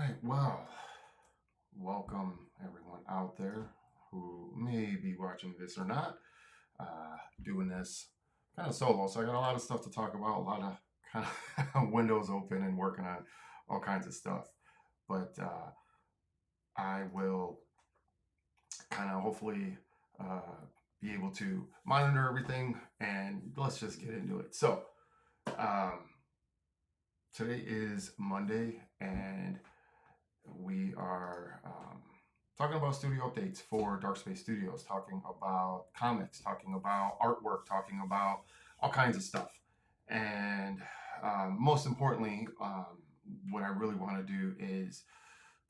right, well, welcome everyone out there who may be watching this or not. Doing this kind of solo, so I got a lot of stuff to talk about, a lot of kind of windows open and working on all kinds of stuff. But I will kind of hopefully uh, be able to monitor everything, and let's just get into it. So, um, today is Monday, and we are talking about studio updates for Dark Space Studios, talking about comics, talking about artwork, talking about all kinds of stuff. And most importantly, what I really want to do is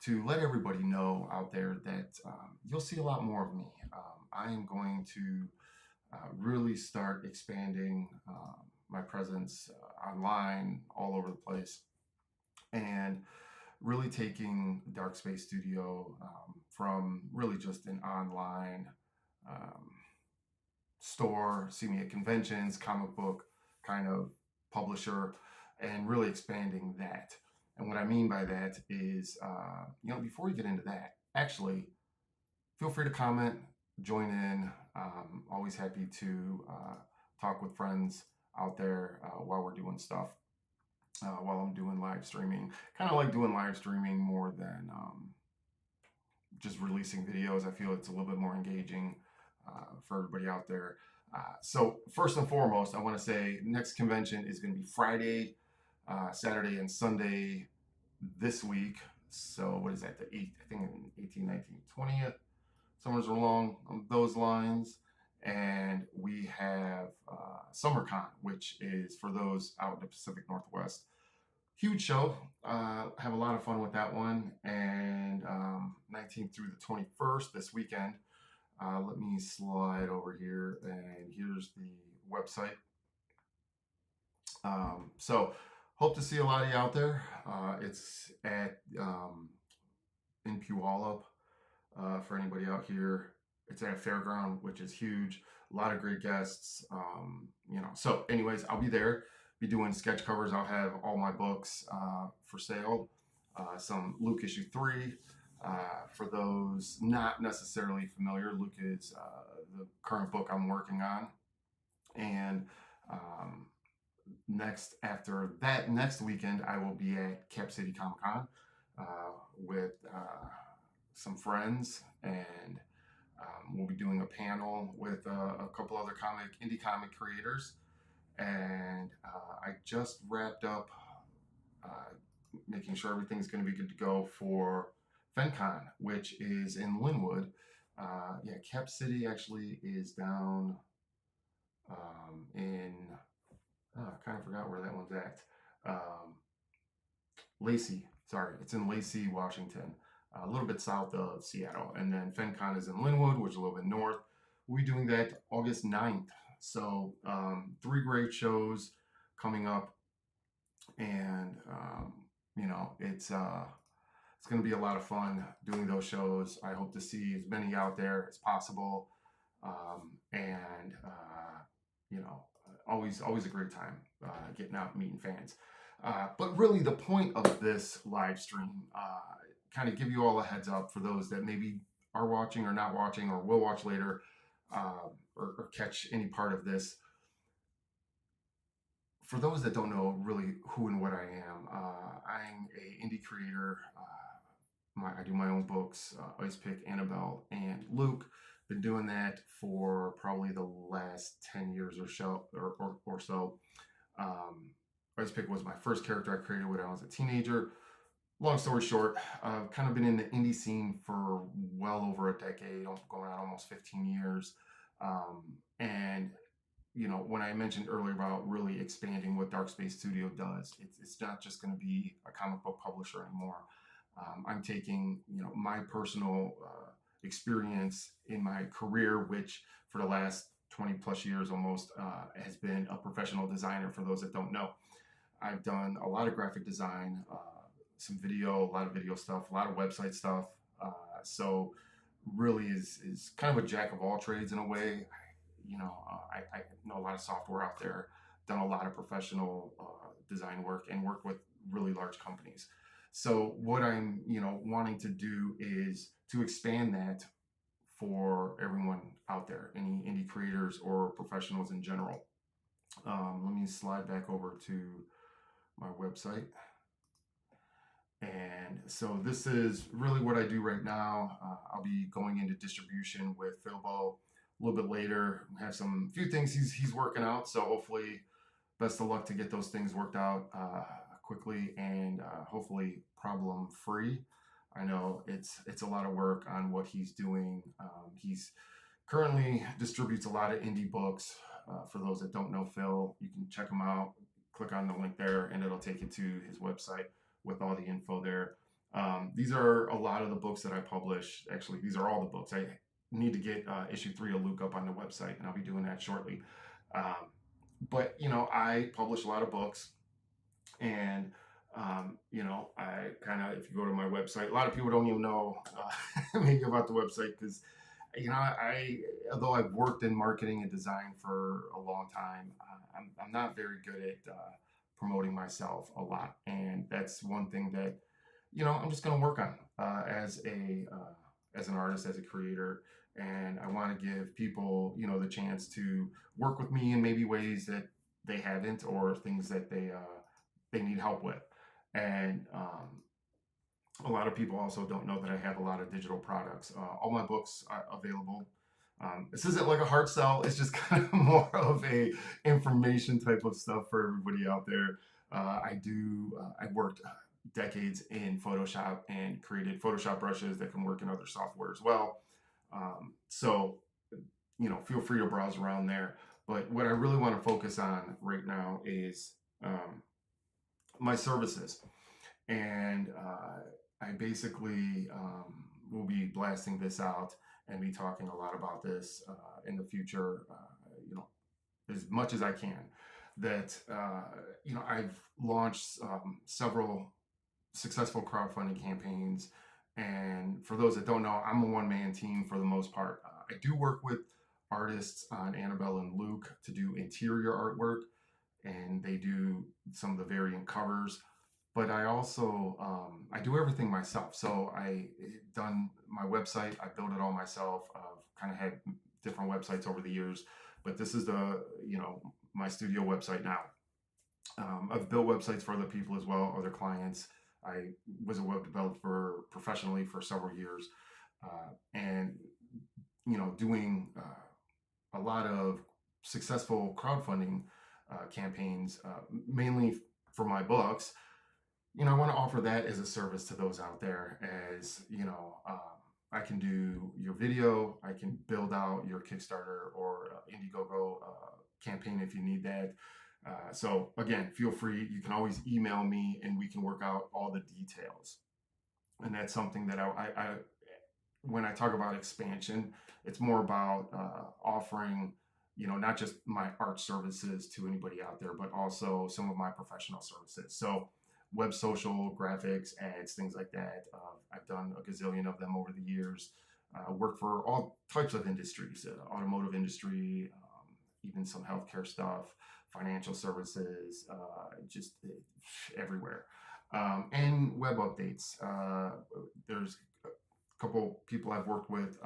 to let everybody know out there that you'll see a lot more of me. I am going to really start expanding my presence online all over the place. And really taking Dark Space Studio from really just an online um, store, see me at conventions, comic book kind of publisher, and really expanding that. And what I mean by that is, before you get into that, actually, feel free to comment, join in. Always happy to talk with friends out there while we're doing stuff while I'm doing live streaming. Kind of like doing live streaming more than just releasing videos. I feel it's a little bit more engaging for everybody out there. So first and foremost, I want to say next convention is going to be Friday, Saturday, and Sunday this week. So what is that? The 8th, I think 18th, 19th, 20th, somewhere along those lines. And we have SummerCon, which is for those out in the Pacific Northwest. Huge show. Have a lot of fun with that one. And 19th through the 21st this weekend. Let me slide over here, and here's the website. So, hope to see a lot of you out there. It's at in Puyallup for anybody out here. It's at a fairground, which is huge. A lot of great guests. So, anyways, I'll be there. Be doing sketch covers. I'll have all my books for sale. Some Luke issue 3. For those not necessarily familiar, Luke is the current book I'm working on. And next weekend, I will be at Cap City Comic Con with some friends, and we'll be doing a panel with a couple other indie comic creators. And I just wrapped up making sure everything's going to be good to go for FenCon, which is in Linwood. Cap City actually is down in, I kind of forgot where that one's at. Lacey, sorry, it's in Lacey, Washington, a little bit south of Seattle. And then FenCon is in Linwood, which is a little bit north. We'll be doing that August 9th. So 3 great shows coming up, and it's going to be a lot of fun doing those shows. I hope to see as many out there as possible, and always a great time getting out and meeting fans. But really, the point of this live stream, kind of give you all a heads up for those that maybe are watching or not watching or will watch later, or catch any part of this. For those that don't know really who and what I am, I'm an indie creator. I do my own books, Ice Pick, Annabelle, and Luke. Been doing that for probably the last 10 years or so. Ice Pick was my first character I created when I was a teenager. Long story short, I've kind of been in the indie scene for well over a decade, going on almost 15 years. And when I mentioned earlier about really expanding what Dark Space Studio does, it's not just going to be a comic book publisher anymore. I'm taking, my personal experience in my career, which for the last 20 plus years almost has been a professional designer. For those that don't know, I've done a lot of graphic design, some video, a lot of video stuff, a lot of website stuff. So really is kind of a jack of all trades in a way. I know a lot of software out there, done a lot of professional design work, and worked with really large companies. So what I'm, wanting to do is to expand that for everyone out there, any indie creators or professionals in general. Let me slide back over to my website. And so this is really what I do right now. I'll be going into distribution with Philbo a little bit later. Have some few things he's working out. So hopefully, best of luck to get those things worked out quickly and hopefully problem free. I know it's a lot of work on what he's doing. He's currently distributes a lot of indie books. For those that don't know Phil, you can check him out. Click on the link there, and it'll take you to his website with all the info there. These are a lot of the books that I publish. Actually, these are all the books. I need to get issue 3 of Luke up on the website, and I'll be doing that shortly. But I publish a lot of books, and I kind of, if you go to my website, a lot of people don't even know maybe about the website because although I've worked in marketing and design for a long time, I'm not very good at promoting myself a lot, and that's one thing that I'm just going to work on as an artist, as a creator, and I want to give people the chance to work with me in maybe ways that they haven't or things that they need help with, and a lot of people also don't know that I have a lot of digital products. All my books are available. This isn't like a hard sell. It's just kind of more of a information type of stuff for everybody out there. I worked decades in Photoshop and created Photoshop brushes that can work in other software as well. So, feel free to browse around there. But what I really want to focus on right now is my services. And I basically will be blasting this out and be talking a lot about this in the future, as much as I can. That, I've launched several successful crowdfunding campaigns. And for those that don't know, I'm a one-man team for the most part. I do work with artists on Annabelle and Luke to do interior artwork, and they do some of the variant covers. But I also I do everything myself. So I done my website. I built it all myself. I've kind of had different websites over the years, but this is my studio website now. I've built websites for other people as well, other clients. I was a web developer professionally for several years, and doing a lot of successful crowdfunding campaigns, mainly for my books. I want to offer that as a service to those out there. As I can do your video, I can build out your Kickstarter or Indiegogo campaign if you need that. So again, feel free. You can always email me, and we can work out all the details. And that's something that I when I talk about expansion, it's more about offering, not just my art services to anybody out there, but also some of my professional services. So web, social, graphics, ads, things like that. I've done a gazillion of them over the years. Worked for all types of industries, automotive industry, even some healthcare stuff, financial services, just everywhere. And web updates. There's a couple people I've worked with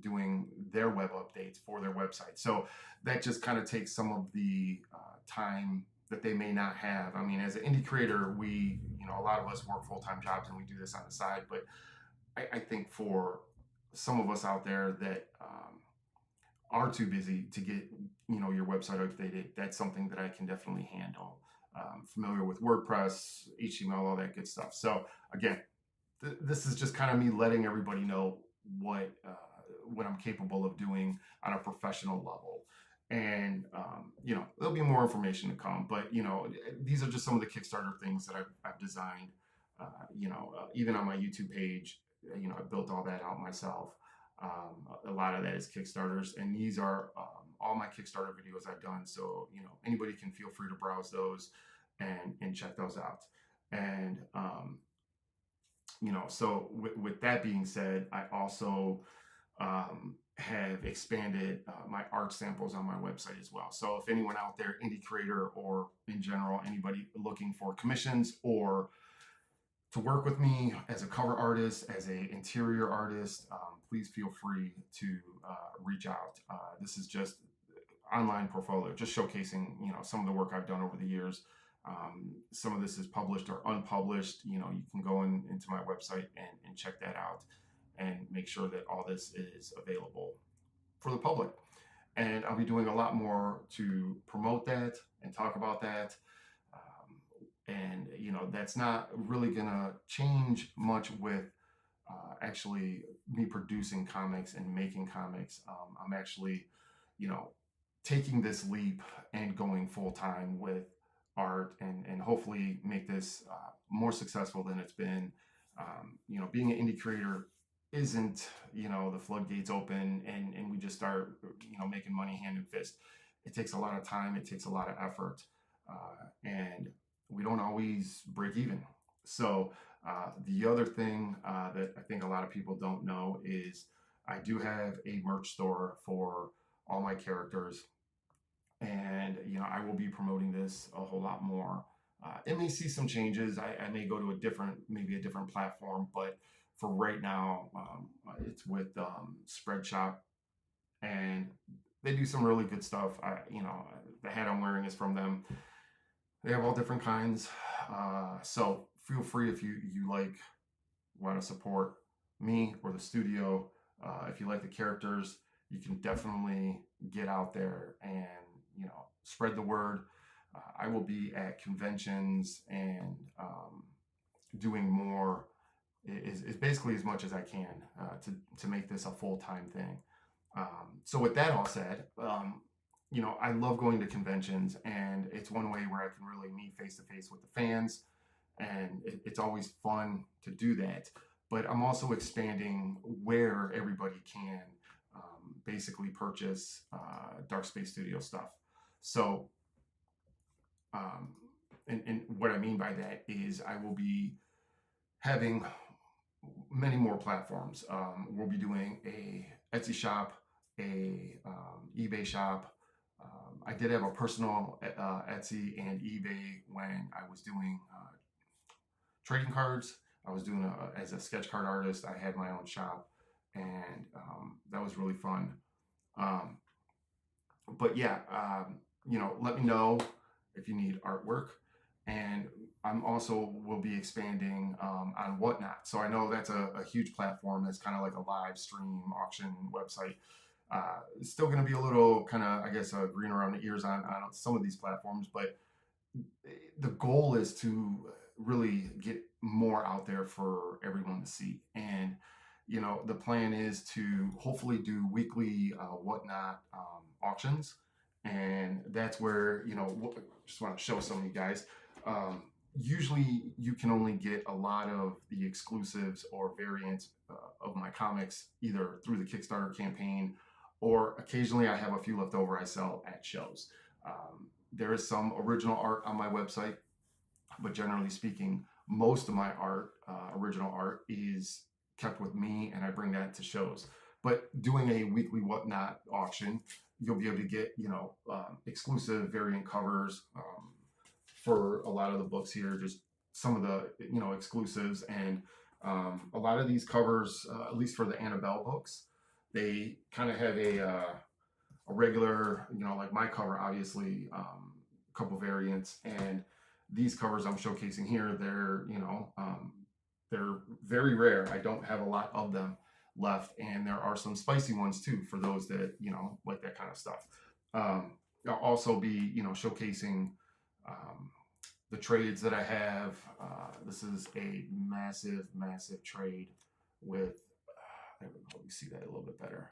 doing their web updates for their website. So that just kind of takes some of the time that they may not have. I mean, as an indie creator, a lot of us work full-time jobs and we do this on the side, but I think for some of us out there that are too busy to get, your website updated, that's something that I can definitely handle. Familiar with WordPress, HTML, all that good stuff. So again, this is just kind of me letting everybody know what I'm capable of doing on a professional level. And there'll be more information to come, but these are just some of the Kickstarter things that I've designed. Even on my YouTube page, I built all that out myself. A lot of that is Kickstarters, and these are all my Kickstarter videos I've done. So anybody can feel free to browse those and check those out. And so with that being said, I also have expanded my art samples on my website as well. So if anyone out there, indie creator or in general, anybody looking for commissions or to work with me as a cover artist, as a interior artist, please feel free to reach out. This is just online portfolio, just showcasing, some of the work I've done over the years. Some of this is published or unpublished. You can go into my website and check that out and make sure that all this is available for the public. And I'll be doing a lot more to promote that and talk about that. And that's not really gonna change much with actually me producing comics and making comics. I'm actually, you know, taking this leap and going full time with art, and hopefully make this more successful than it's been. Being an indie creator isn't, the floodgates open and we just start, making money hand and fist. It takes a lot of time, it takes a lot of effort, and we don't always break even. So, the other thing that I think a lot of people don't know is I do have a merch store for all my characters, and I will be promoting this a whole lot more. It may see some changes. I may go to maybe a different platform, but for right now, it's with Spreadshop, and they do some really good stuff. The hat I'm wearing is from them. They have all different kinds. So feel free, if you want to support me or the studio. If you like the characters, you can definitely get out there and spread the word. I will be at conventions and doing more, is basically as much as I can to make this a full-time thing. So with that all said, I love going to conventions, and it's one way where I can really meet face to face with the fans, and it's always fun to do that. But I'm also expanding where everybody can basically purchase Dark Space Studio stuff. So, and what I mean by that is I will be having many more platforms. We'll be doing a Etsy shop, a eBay shop. I did have a personal Etsy and eBay when I was doing trading cards. I was doing as a sketch card artist. I had my own shop, and that was really fun. But yeah, let me know if you need artwork, and I'm also will be expanding on Whatnot. So I know that's a huge platform. That's kind of like a live stream auction website. It's still going to be a little kind of, I guess, green around the ears on some of these platforms, but the goal is to really get more out there for everyone to see. And the plan is to hopefully do weekly Whatnot auctions, and that's where just want to show some of you guys. Usually you can only get a lot of the exclusives or variants of my comics either through the Kickstarter campaign, or occasionally I have a few left over I sell at shows. There is some original art on my website, but generally speaking, most of my art, original art, is kept with me, and I bring that to shows. But doing a weekly Whatnot auction, you'll be able to get exclusive variant covers for a lot of the books here, just some of the exclusives. And a lot of these covers, at least for the Annabelle books, they kind of have a regular, like my cover, obviously, a couple variants, and these covers I'm showcasing here, they're very rare. I don't have a lot of them left, and there are some spicy ones too for those that like that kind of stuff. I'll also be showcasing the trades that I have. This is a massive trade with there we go, you see that a little bit better.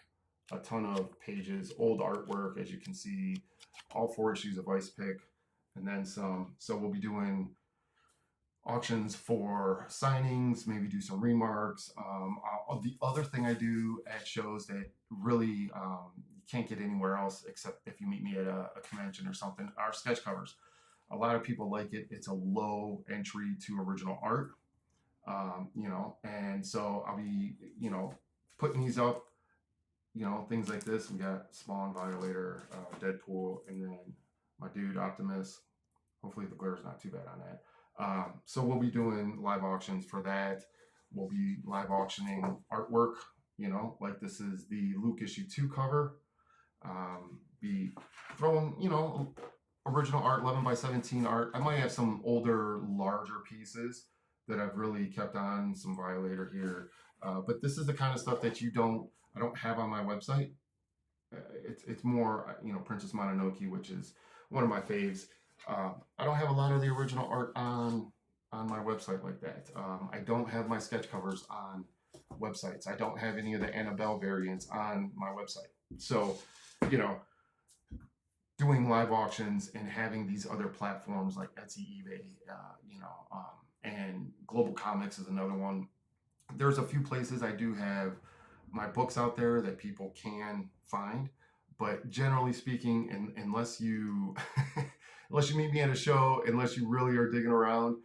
A ton of pages, old artwork, as you can see, all 4 issues of Ice Pick, and then some. So we'll be doing auctions for signings, maybe do some remarks. The other thing I do at shows that really you can't get anywhere else except if you meet me at a convention or something are sketch covers. A lot of people like it. It's a low entry to original art, and so I'll be, putting these up, things like this. We got Spawn, Violator, Deadpool, and then my dude Optimus. Hopefully the glare is not too bad on that. So we'll be doing live auctions for that. We'll be live auctioning artwork, like this is the Luke issue 2 cover. Be throwing, original art, 11 by 17 art. I might have some older, larger pieces that I've really kept on, some Violator here. But this is the kind of stuff that I don't have on my website. It's more, Princess Mononoke, which is one of my faves. I don't have a lot of the original art on my website like that. I don't have my sketch covers on websites. I don't have any of the Annabelle variants on my website. So, you know, doing live auctions and having these other platforms like Etsy, eBay, and Global Comics is another one. There's a few places I do have my books out there that people can find, but generally speaking, unless you unless you meet me at a show, unless you really are digging around,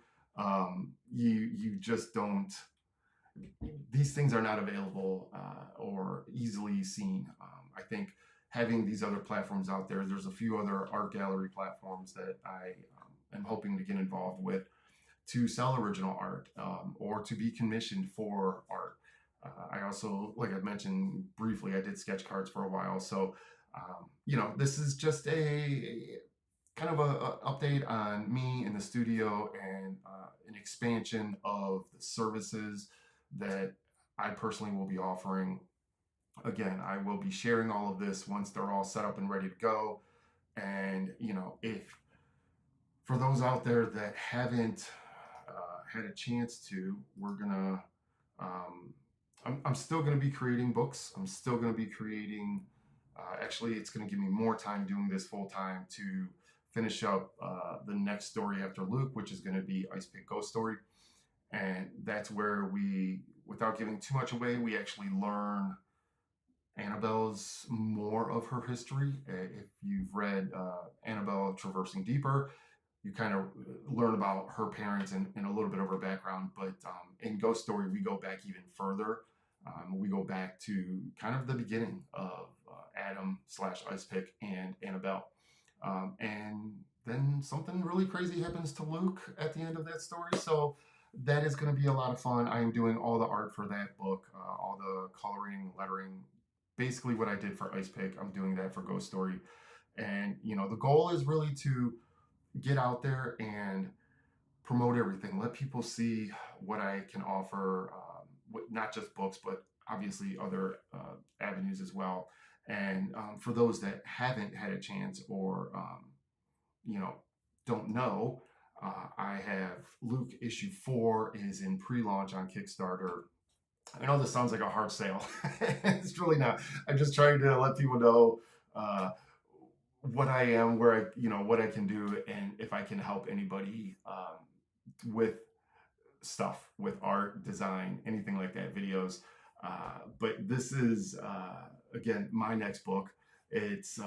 you just don't. These things are not available or easily seen. I think having these other platforms out there, there's a few other art gallery platforms that I am hoping to get involved with to sell original art or to be commissioned for art. I also, like I mentioned briefly, I did sketch cards for a while. So, this is just a kind of a update on me in the studio and an expansion of the services that I personally will be offering. Again, I will be sharing all of this once they're all set up and ready to go. And, if for those out there that haven't had a chance to, we're gonna, I'm still gonna be creating books. I'm still gonna be creating, actually, it's gonna give me more time doing this full time to finish up the next story after Luke, which is gonna be Ice Pick Ghost Story. And that's where we, without giving too much away, we actually learn Annabelle's more of her history. If you've read Annabelle Traversing Deeper, you kind of learn about her parents and a little bit of her background. But in Ghost Story, we go back even further. We go back to kind of the beginning of Adam / Ice Pick and Annabelle. And then something really crazy happens to Luke at the end of that story. So that is going to be a lot of fun. I am doing all the art for that book, all the coloring, lettering, basically what I did for Ice Pick. I'm doing that for Ghost Story. And, the goal is really to get out there and promote everything. Let people see what I can offer, not just books, but obviously other avenues as well. And for those that haven't had a chance or, don't know, I have Luke issue 4 is in pre-launch on Kickstarter. I know this sounds like a hard sale. It's really not. I'm just trying to let people know what I am, where what I can do, and if I can help anybody with stuff, with art, design, anything like that, videos. But this is, again, my next book. It's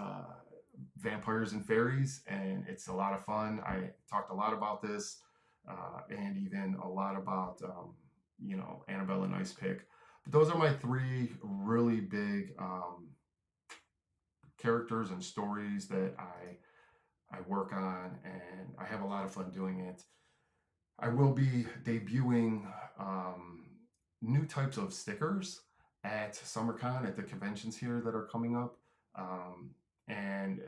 Vampires and Fairies, and it's a lot of fun. I talked a lot about this and even a lot about, Annabelle and Ice Pick. But those are my 3 really big characters and stories that I work on, and I have a lot of fun doing it. I will be debuting new types of stickers at SummerCon, at the conventions here that are coming up. And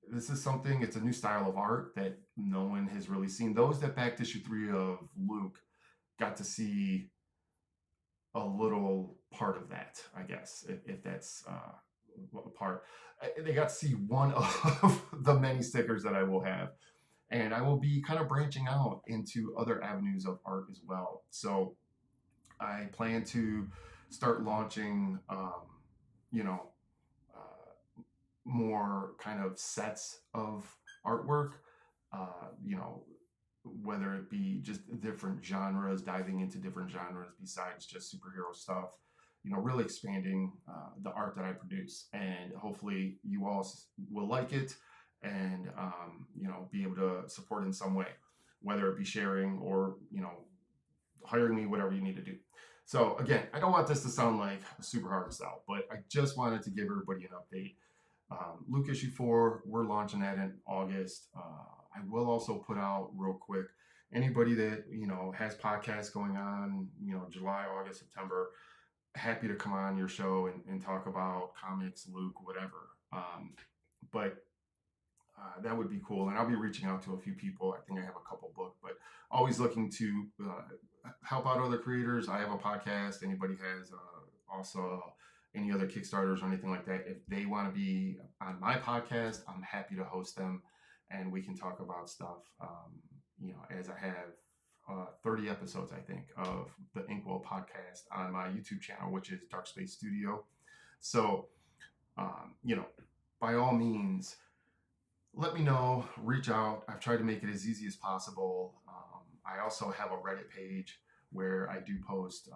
this is something, it's a new style of art that no one has really seen. Those that backed issue 3 of Luke got to see a little part of that, I guess, if that's a part. They got to see one of the many stickers that I will have. And I will be kind of branching out into other avenues of art as well. So I plan to start launching, more kind of sets of artwork, whether it be just different genres, diving into different genres besides just superhero stuff, really expanding the art that I produce. And hopefully you all will like it and, be able to support in some way, whether it be sharing or, hiring me, whatever you need to do. So again, I don't want this to sound like a super hard sell, but I just wanted to give everybody an update. Luke issue 4, we're launching that in August. I will also put out real quick anybody that, has podcasts going on, July, August, September, happy to come on your show and talk about comics, Luke, whatever. But that would be cool. And I'll be reaching out to a few people. I think I have a couple booked, but always looking to help out other creators. I have a podcast. Anybody has also any other Kickstarters or anything like that, if they want to be on my podcast, I'm happy to host them and we can talk about stuff. As I have 30 episodes, I think, of the Inkwell podcast on my YouTube channel, which is Dark Space Studio. So, by all means, let me know, reach out. I've tried to make it as easy as possible. I also have a Reddit page where I do post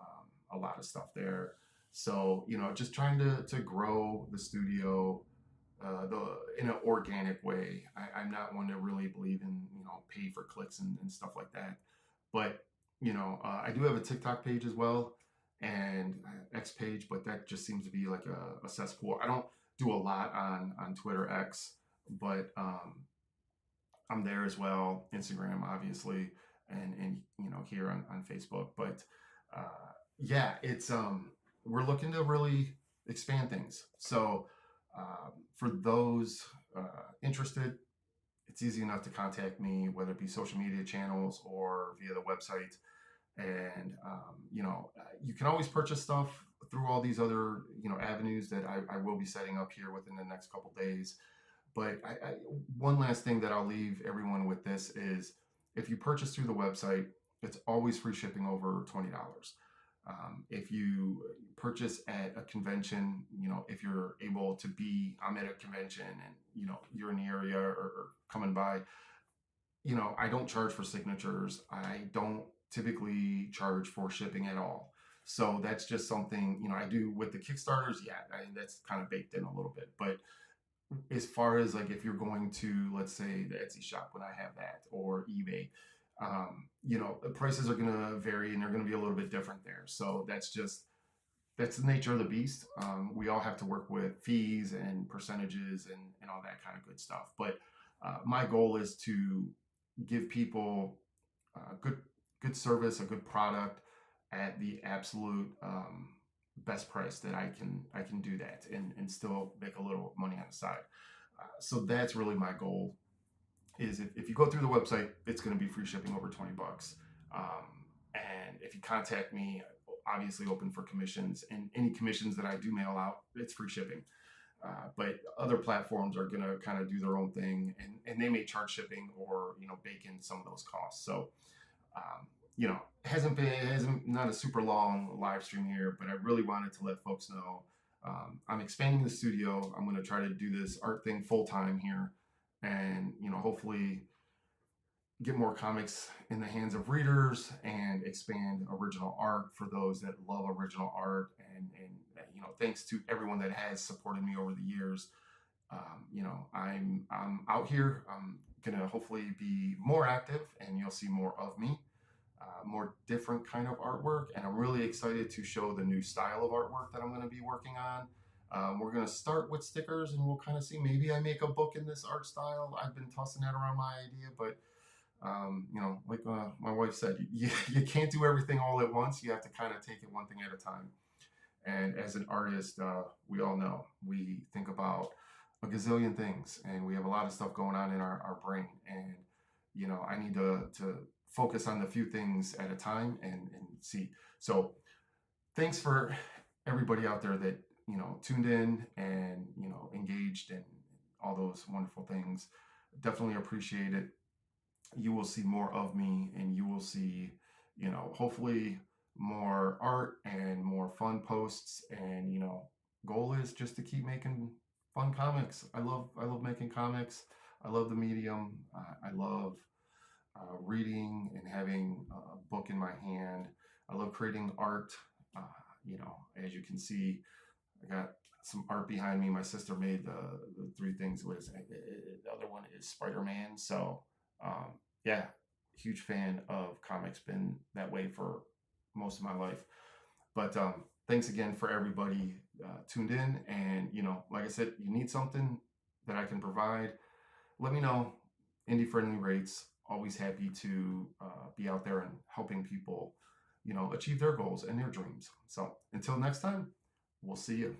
a lot of stuff there. So, just trying to grow the studio in an organic way. I'm not one to really believe in, pay for clicks and stuff like that. But, I do have a TikTok page as well and X page, but that just seems to be like a cesspool. I don't do a lot on Twitter X, but I'm there as well. Instagram, obviously, and here on Facebook. But yeah, it's we're looking to really expand things. So for those interested, it's easy enough to contact me, whether it be social media channels or via the website. And you can always purchase stuff through all these other avenues that I will be setting up here within the next couple days. But one last thing that I'll leave everyone with this is, if you purchase through the website, it's always free shipping over $20. If you purchase at a convention, if you're able to be, I'm at a convention and, you're in the area or coming by, I don't charge for signatures. I don't typically charge for shipping at all. So that's just something, I do with the Kickstarters. Yeah, that's kind of baked in a little bit. But as far as like if you're going to, let's say, the Etsy shop when I have that, or eBay, the prices are going to vary and they're going to be a little bit different there. So that's the nature of the beast. We all have to work with fees and percentages and all that kind of good stuff. But my goal is to give people good service, a good product at the absolute best price that I can do that and still make a little money on the side. So that's really my goal. Is if you go through the website, it's going to be free shipping over $20. And if you contact me, obviously open for commissions, and any commissions that I do mail out, it's free shipping. But other platforms are going to kind of do their own thing, and they may charge shipping or bake in some of those costs. So hasn't not a super long live stream here, but I really wanted to let folks know I'm expanding the studio. I'm going to try to do this art thing full time here, and hopefully get more comics in the hands of readers and expand original art for those that love original art. And thanks to everyone that has supported me over the years. I'm out here. I'm gonna hopefully be more active, and you'll see more of me, more different kind of artwork. And I'm really excited to show the new style of artwork that I'm going to be working on. We're going to start with stickers, and we'll kind of see. Maybe I make a book in this art style. I've been tossing that around my idea, but like my wife said, you can't do everything all at once. You have to kind of take it one thing at a time. And as an artist, we all know we think about a gazillion things, and we have a lot of stuff going on in our brain. And I need to focus on the few things at a time and see. So thanks for everybody out there that tuned in and engaged and all those wonderful things. Definitely appreciate it. You will see more of me, and you will see hopefully more art and more fun posts. And goal is just to keep making fun comics. I love making comics. I love the medium. I love reading and having a book in my hand. I love creating art. As you can see, I got some art behind me. My sister made the three things. The other one is Spider-Man. So yeah, huge fan of comics. Been that way for most of my life. But thanks again for everybody tuned in. And like I said, you need something that I can provide, let me know. Indie friendly rates, always happy to be out there and helping people, achieve their goals and their dreams. So until next time, we'll see you.